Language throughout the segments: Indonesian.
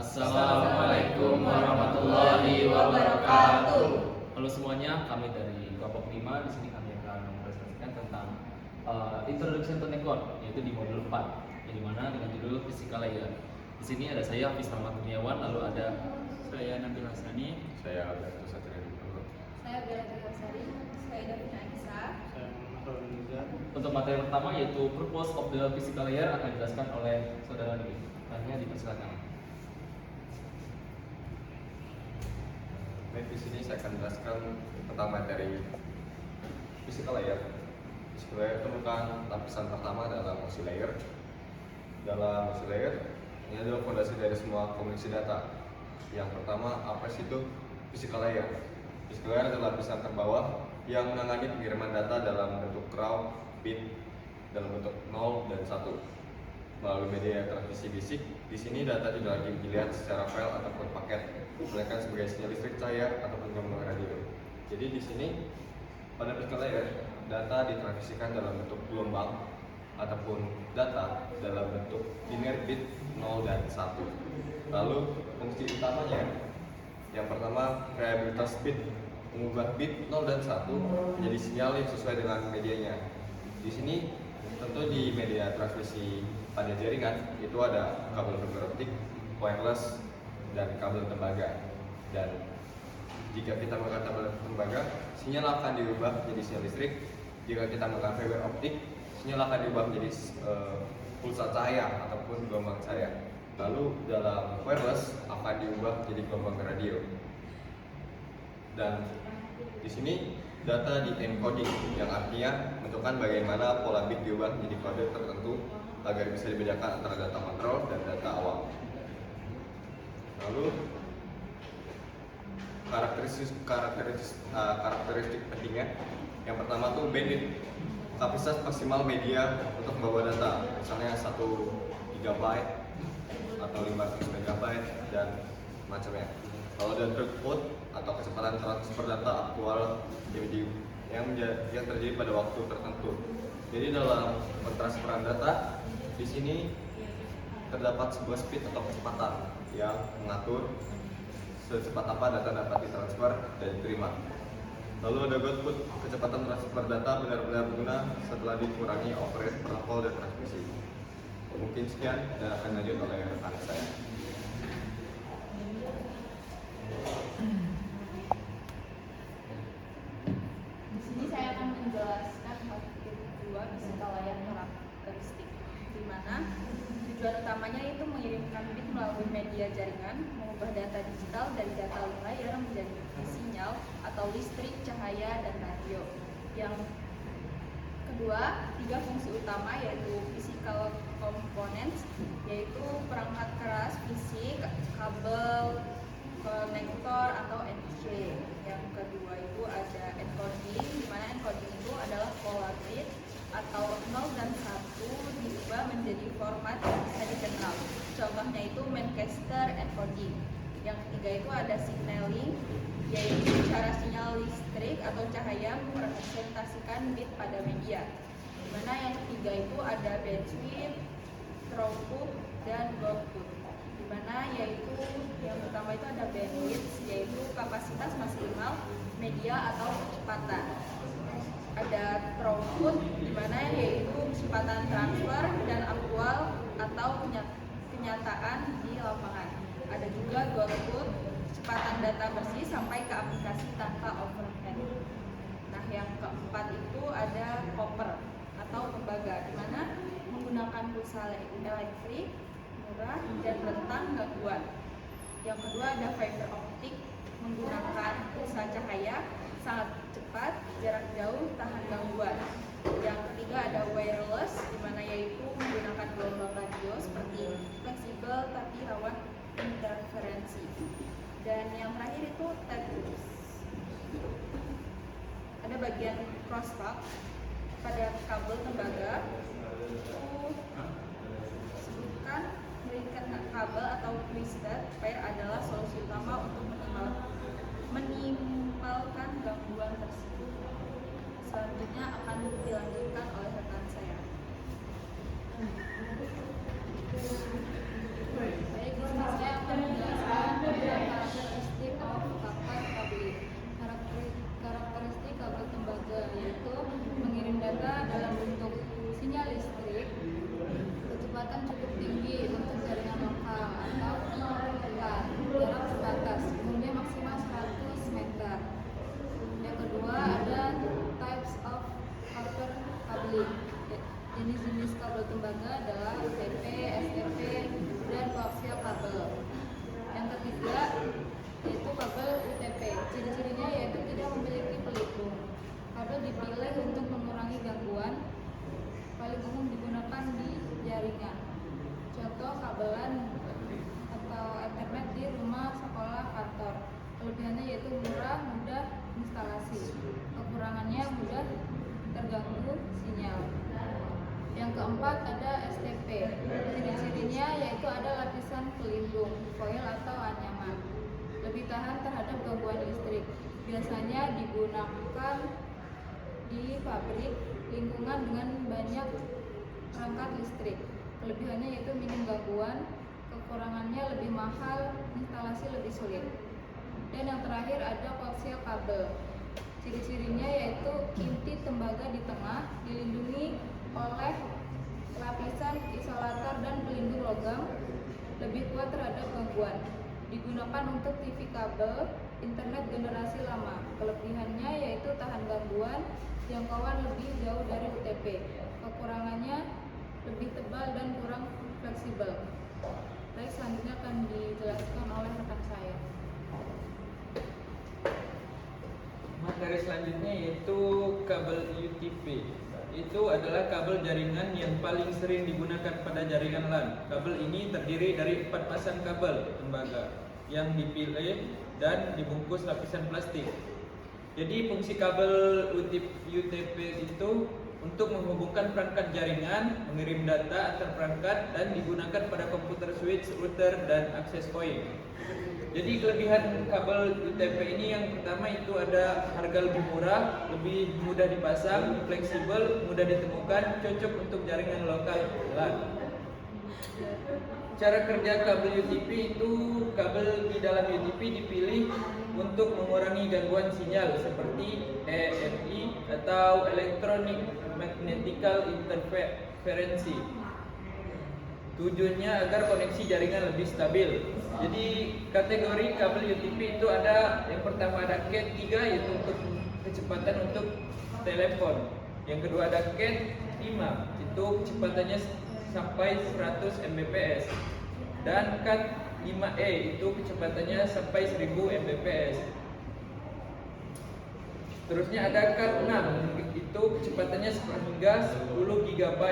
Assalamualaikum warahmatullahi wabarakatuh. Halo semuanya, kami dari kelompok 5. Di sini kami akan mempresentasikan tentang Introduction to Network, yaitu di modul 4, yang dimana dengan judul Physical Layer. Di sini ada saya, Hafiz Rahmat Kurniawan, lalu ada saya Nabil Hasani, saya Alberto Satria Dipolo, Saya Bella Sari, saya Davina Anissa. saya Muhammad Nizar. untuk materi pertama yaitu Purpose of the Physical Layer akan dijelaskan oleh saudara Nabil. Nantinya dipersilakan. Baik, di sini saya akan menjelaskan tentang materi physical layer. Physical layer itu merupakan lapisan pertama dalam motion layer. Dalam motion layer, ini adalah fondasi dari semua komunikasi data. Yang pertama, apa sih itu physical layer? Physical layer adalah lapisan terbawah yang menangani pengiriman data dalam bentuk raw, bit, dalam bentuk 0 dan 1 melalui media transmisi fisik. Di sini data tidak lagi dilihat secara file ataupun paket, melainkan sebagai sinyal listrik cahaya ataupun gelombang radio. Jadi di sini pada physical layer, data ditransmisikan dalam bentuk gelombang ataupun data dalam bentuk linear bit 0 dan 1. Lalu fungsi utamanya, yang pertama variabilitas bit, mengubah bit 0 dan 1 menjadi sinyal yang sesuai dengan medianya. Di sini tentu di media transmisi pada jaringan itu ada kabel fiber optik, wireless, dan kabel tembaga. Dan jika kita menggunakan kabel tembaga, sinyal akan diubah menjadi sinyal listrik. Jika kita menggunakan fiber optik, sinyal akan diubah menjadi pulsa cahaya ataupun gelombang cahaya. Lalu dalam wireless akan diubah menjadi gelombang radio. Dan di sini data di encoding, yang artinya menentukan bagaimana pola bit diubah menjadi kode tertentu agar bisa dibedakan antara data kontrol dan data awal. Lalu karakteristik pentingnya, yang pertama tuh bandwidth, kapasitas maksimal media untuk membawa data, misalnya 1 GB atau 500 MB dan macamnya. Kalau ada throughput atau kecepatan transfer data aktual yang terjadi pada waktu tertentu. Jadi dalam pentransferan data di sini terdapat sebuah speed atau kecepatan yang mengatur secepat apa data dapat ditransfer dan diterima. Lalu ada output, kecepatan transfer data benar-benar berguna setelah dikurangi overhead, protokol, dan transmisi. Mungkin sekian dan akan lanjut oleh rekan saya. Di sini saya akan menjelaskan materi kedua physical layer karakteristik, di mana tujuan utamanya itu mengirimkan bit melalui media jaringan, mengubah data digital dari data layer menjadi sinyal atau listrik, cahaya, dan radio. Yang kedua, 3 fungsi utama yaitu physical components, yaitu perangkat keras fisik, kabel, konektor atau NC. Yang kedua itu ada encoding, di mana encoding itu adalah pola bit atau 0 dan 1 diubah menjadi format yang bisa dikenal. Contohnya itu Manchester encoding. Yang ketiga itu ada signaling, yaitu cara sinyal listrik atau cahaya merepresentasikan bit pada media. Dimana yang ketiga itu ada bandwidth, throughput, dan output. Dimana yaitu yang pertama itu ada bandwidth, yaitu kapasitas maksimal media atau kecepatan. Ada throughput, dimana yaitu kecepatan transfer dan aktual atau kenyataan di lapangan. Ada juga output, kecepatan data bersih sampai ke aplikasi tanpa overhead. Nah, yang keempat itu ada copper atau tembaga, di mana menggunakan pulsa elektrik murah dan rentan gangguan. Yang kedua ada fiber optik, menggunakan pulsa cahaya, sangat cepat, jarak jauh, tahan gangguan. Yang ketiga ada wireless, di mana yaitu menggunakan gelombang radio seperti fleksibel tapi rawan interferensi. Dan yang terakhir itu tethers. Ada bagian crosstalk pada kabel tembaga. Sebutkan mengikat kabel atau twisted pair adalah solusi utama untuk minimalkan gangguan tersebut. Selanjutnya akan dilanjutkan oleh rekan saya. Baik, di sini saya akan foil atau anyaman. Lebih tahan terhadap gangguan listrik. Biasanya digunakan di pabrik, lingkungan dengan banyak perangkat listrik. Kelebihannya yaitu minim gangguan, kekurangannya lebih mahal, instalasi lebih sulit. Dan yang terakhir ada koaksial kabel. Ciri-cirinya yaitu inti tembaga di tengah, dilindungi oleh lapisan isolator dan pelindung logam, lebih kuat terhadap gangguan. Digunakan untuk TV kabel, internet generasi lama. Kelebihannya yaitu tahan gangguan, jangkauan lebih jauh dari UTP. Kekurangannya lebih tebal dan kurang fleksibel. Baik, selanjutnya akan dijelaskan oleh rekan saya. Materi selanjutnya yaitu kabel UTP. Itu adalah kabel jaringan yang paling sering digunakan pada jaringan LAN. Kabel ini terdiri dari 4 pasang kabel tembaga yang dipilih dan dibungkus lapisan plastik. Jadi fungsi kabel UTP itu untuk menghubungkan perangkat jaringan, mengirim data antar perangkat, dan digunakan pada komputer switch, router, dan access point. Jadi kelebihan kabel UTP ini yang pertama itu ada harga lebih murah, lebih mudah dipasang, fleksibel, mudah ditemukan, cocok untuk jaringan lokal LAN. Cara kerja kabel UTP itu, kabel di dalam UTP dipilih untuk mengurangi gangguan sinyal seperti EMI atau Electronic Magnetical Interference. Tujuannya agar koneksi jaringan lebih stabil. Jadi kategori kabel UTP itu ada, yang pertama ada Cat 3 yaitu untuk kecepatan untuk telepon. Yang kedua ada Cat 5, itu kecepatannya sampai 100 Mbps. Dan Cat 5e itu kecepatannya sampai 1000 Mbps. Terusnya ada Cat 6, itu kecepatannya hingga 10 GB.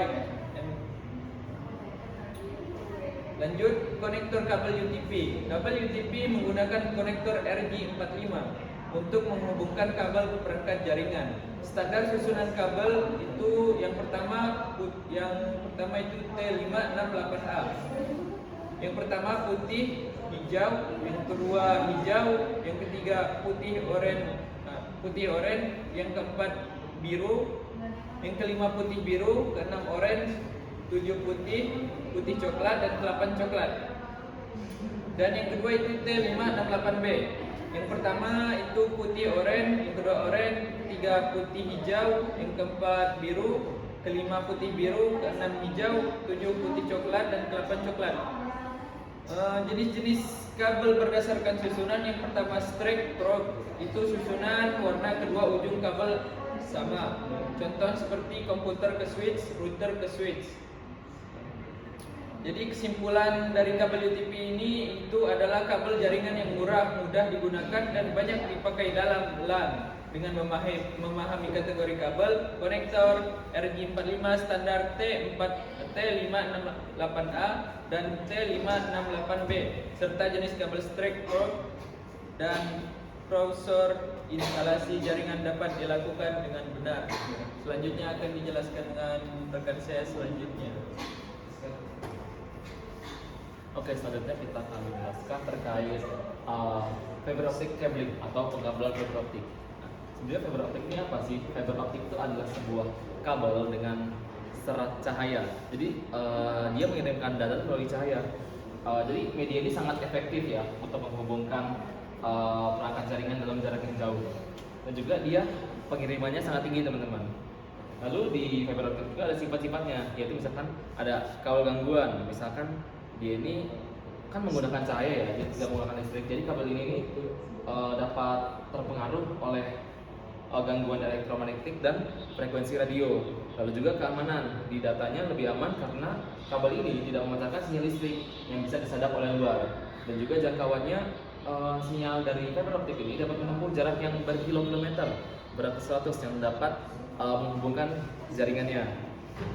Lanjut, konektor kabel UTP. Kabel UTP menggunakan konektor RJ45 untuk menghubungkan kabel ke perangkat jaringan. Standar susunan kabel itu yang pertama itu T568A. Yang pertama putih, hijau, yang kedua hijau, yang ketiga putih oranye, yang keempat biru, yang kelima putih biru, keenam orange, 7 putih coklat, dan 8 coklat. Dan yang kedua itu T568B. Yang pertama itu putih oranye, yang kedua oranye, ketiga putih hijau, yang keempat biru, kelima putih biru, keenam hijau, 7 putih coklat, dan 8 coklat. Jenis-jenis kabel berdasarkan susunan. Yang pertama straight probe, itu susunan warna kedua ujung kabel sama. Contoh seperti komputer ke switch, router ke switch. Jadi kesimpulan dari kabel UTP ini itu adalah kabel jaringan yang murah, mudah digunakan, dan banyak dipakai dalam LAN. Dengan memahami kategori kabel, konektor RJ45 standar T568A dan T568B, serta jenis kabel straight probe dan browser instalasi jaringan dapat dilakukan dengan benar. Selanjutnya akan dijelaskan dengan rekan saya selanjutnya. Oke, selanjutnya kita akan menjelaskan terkait fiber optic cabling atau pengkabelan fiber optik. Nah, sebenarnya fiber optik ini apa sih? Fiber optik itu adalah sebuah kabel dengan serat cahaya. Jadi dia mengirimkan data melalui cahaya. Jadi media ini sangat efektif ya untuk menghubungkan perangkat jaringan dalam jarak yang jauh. Dan juga dia pengirimannya sangat tinggi, teman-teman. Lalu di fiber optik juga ada sifat-sifatnya, yaitu misalkan ada kabel gangguan, misalkan dia ini kan menggunakan cahaya ya, dia tidak menggunakan listrik. Jadi kabel ini dapat terpengaruh oleh gangguan elektromagnetik dan frekuensi radio. Lalu juga keamanan, di datanya lebih aman karena kabel ini tidak memancarkan sinyal listrik yang bisa disadap oleh luar. Dan juga jangkauannya, sinyal dari fiber optik ini dapat menempuh jarak yang berkilometer, beratus-ratus yang dapat menghubungkan jaringannya.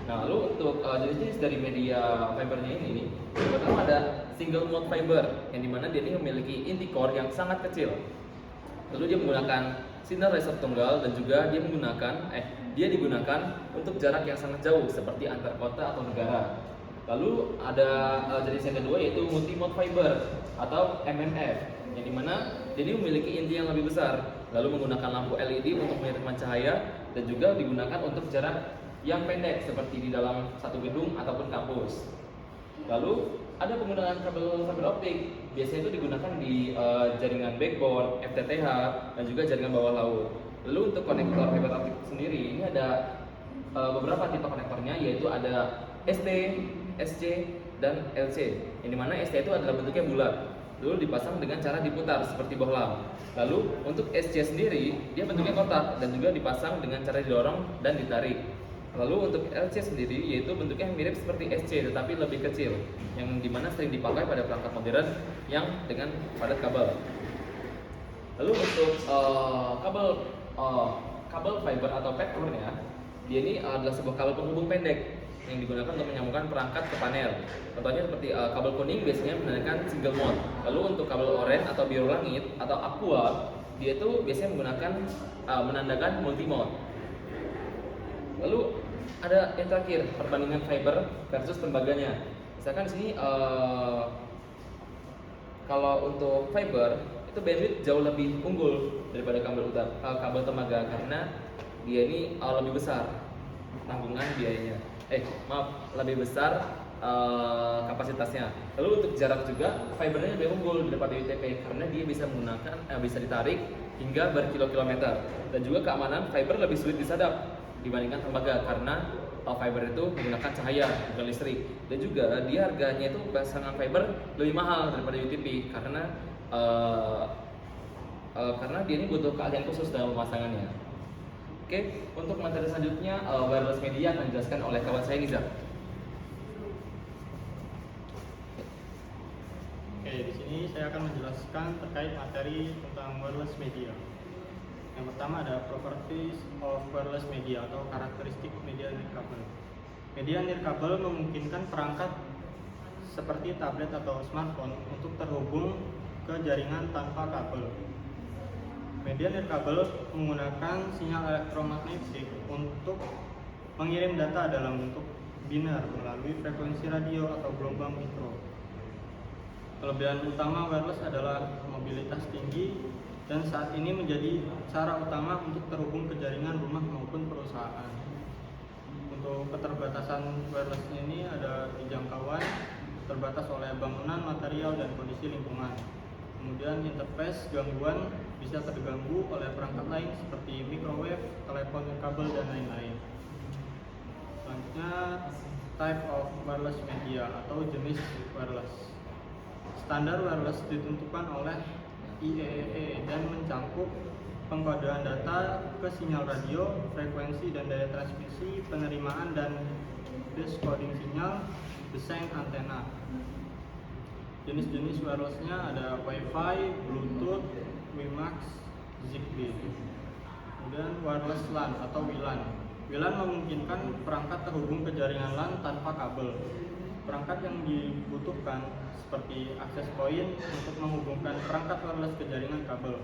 Nah, lalu untuk jenis-jenis dari media fibernya ini, pertama ada single mode fiber, yang dimana dia ini memiliki inti core yang sangat kecil. Lalu dia menggunakan sinar laser tunggal, dan juga dia digunakan untuk jarak yang sangat jauh seperti antar kota atau negara. Lalu ada jenis yang kedua yaitu multi-mode fiber atau MMF, yang dimana jadi memiliki inti yang lebih besar, lalu menggunakan lampu LED untuk menyeretkan cahaya dan juga digunakan untuk jarak yang pendek seperti di dalam satu gedung ataupun kampus. Lalu ada penggunaan kabel fiber optik, biasanya itu digunakan di jaringan backbone, FTTH, dan juga jaringan bawah laut. Lalu untuk konektor fiber optik sendiri, ini ada beberapa tipe konektornya, yaitu ada ST, SC, dan LC. Yang dimana ST itu adalah bentuknya bulat, lalu dipasang dengan cara diputar seperti bohlam. Lalu untuk SC sendiri, dia bentuknya kotak dan juga dipasang dengan cara didorong dan ditarik. Lalu untuk LC sendiri, yaitu bentuknya mirip seperti SC tetapi lebih kecil, yang dimana sering dipakai pada perangkat modern yang dengan padat kabel. Lalu untuk kabel fiber atau packernya, dia ini adalah sebuah kabel penghubung pendek yang digunakan untuk menyambungkan perangkat ke panel. Contohnya seperti kabel kuning biasanya menandakan single mode. Lalu untuk kabel oranye atau biru langit atau aqua, dia itu biasanya menggunakan menandakan multi mode. Lalu ada yang terakhir, perbandingan fiber versus tembaganya. Misalkan di sini kalau untuk fiber itu bandwidth jauh lebih unggul daripada kabel tembaga karena dia ini lebih besar tanggungan biayanya. Lebih besar kapasitasnya. Lalu untuk jarak juga fibernya lebih unggul daripada UTP karena dia bisa bisa ditarik hingga berkilo-kilometer, dan juga keamanan fiber lebih sulit disadap dibandingkan tembaga karena fiber itu menggunakan cahaya bukan listrik, dan juga dia harganya itu pasangan fiber lebih mahal daripada UTP karena dia ini butuh keahlian khusus dalam pemasangannya. Oke, untuk materi selanjutnya wireless media akan dijelaskan oleh kawan saya Nizar. Oke, di sini saya akan menjelaskan terkait materi tentang wireless media. Yang pertama ada properties of wireless media atau karakteristik media nirkabel. Media nirkabel memungkinkan perangkat seperti tablet atau smartphone untuk terhubung ke jaringan tanpa kabel. Media nirkabel menggunakan sinyal elektromagnetik untuk mengirim data dalam bentuk biner melalui frekuensi radio atau gelombang mikro. Kelebihan utama wireless adalah mobilitas tinggi dan saat ini menjadi cara utama untuk terhubung ke jaringan rumah maupun perusahaan. Untuk keterbatasan wireless ini ada di jangkauan, terbatas oleh bangunan, material, dan kondisi lingkungan. Kemudian interface gangguan bisa terganggu oleh perangkat lain seperti microwave, telepon kabel, dan lain-lain. Selanjutnya type of wireless media atau jenis wireless. Standar wireless ditentukan oleh IEEE dan mencakup pengkodean data ke sinyal radio, frekuensi dan daya transmisi, penerimaan dan decoding sinyal, desain antena. Jenis-jenis wirelessnya ada Wi-Fi, Bluetooth, WiMAX, Zigbee. Kemudian wireless LAN atau WLAN. WLAN memungkinkan perangkat terhubung ke jaringan LAN tanpa kabel. Perangkat yang dibutuhkan seperti access point untuk menghubungkan perangkat wireless ke jaringan kabel.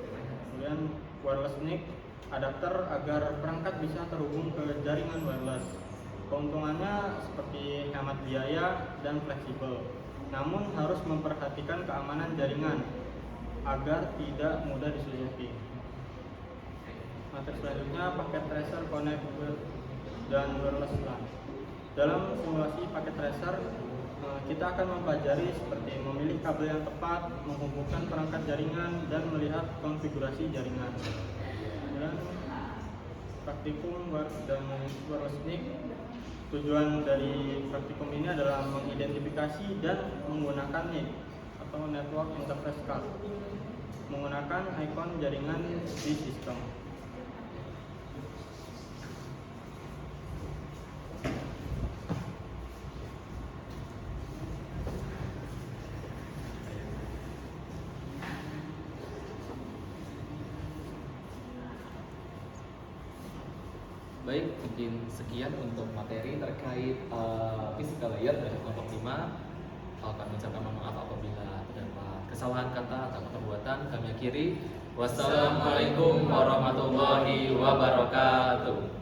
Kemudian wireless NIC, adapter agar perangkat bisa terhubung ke jaringan wireless. Keuntungannya seperti hemat biaya dan fleksibel, namun harus memperhatikan keamanan jaringan agar tidak mudah disusupi. Materi selanjutnya paket tracer, connector, dan wireless LAN. Dalam simulasi paket tracer, kita akan mempelajari seperti memilih kabel yang tepat, menghubungkan perangkat jaringan, dan melihat konfigurasi jaringan. Dan praktikum dan wireless NIC. Tujuan dari praktikum ini adalah mengidentifikasi dan menggunakan NIC atau Network Interface Card, menggunakan ikon jaringan di sistem. Baik, mungkin sekian untuk materi terkait physical layer dari kelompok 5. Kami ucapkan mohon maaf apabila terdapat kesalahan kata atau perbuatan. Kami akhiri. Wassalamualaikum warahmatullahi wabarakatuh.